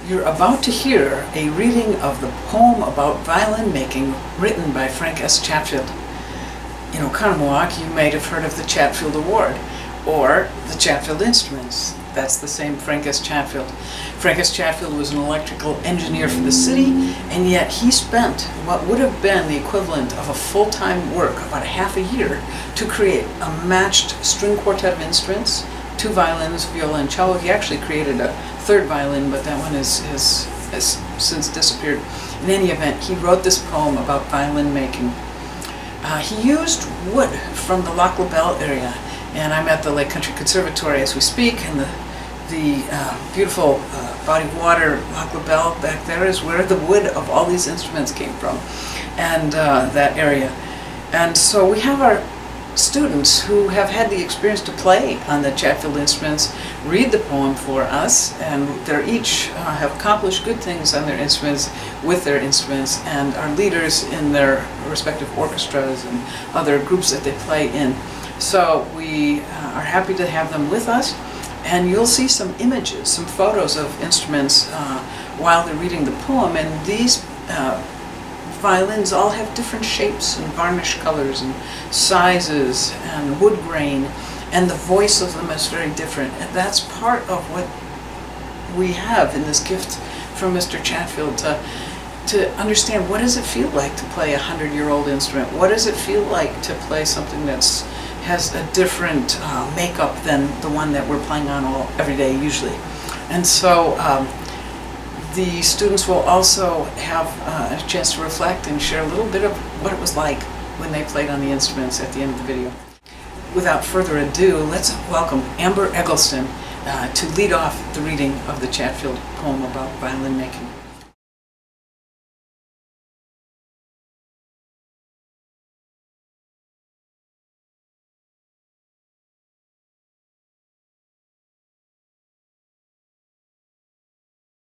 You're about to hear a reading of the poem about violin making written by Frank S Chatfield. In Oconomowoc, you might have heard of the Chatfield Award or the Chatfield Instruments. That's the same Frank S Chatfield. Frank S Chatfield was an electrical engineer for the city, and yet he spent what would have been the equivalent of a full-time work, about half a year, to create a matched string quartet of instruments, 2 violins, viola, and cello. He actually created a 3rd violin, but that one has since disappeared. In any event, he wrote this poem about violin making. He used wood from the Lac La Belle area, and I'm at the Lake Country Conservatory as we speak, and the beautiful body of water, Lac La Belle, back there is where the wood of all these instruments came from, and that area. And so we have our students who have had the experience to play on the Chatfield Instruments read the poem for us, and they're each have accomplished good things on their instruments, with their instruments, and are leaders in their respective orchestras and other groups that they play in. So we are happy to have them with us, and you'll see some images, some photos of instruments while they're reading the poem, and these violins all have different shapes and varnish colors and sizes and wood grain, and the voice of them is very different. And that's part of what we have in this gift from Mr. Chatfield, to understand what does it feel like to play a 100-year-old instrument? What does it feel like to play something that's has a different makeup than the one that we're playing on every day usually? And so the students will also have a chance to reflect and share a little bit of what it was like when they played on the instruments at the end of the video. Without further ado, let's welcome Amber Eggleston to lead off the reading of the Chatfield poem about violin making.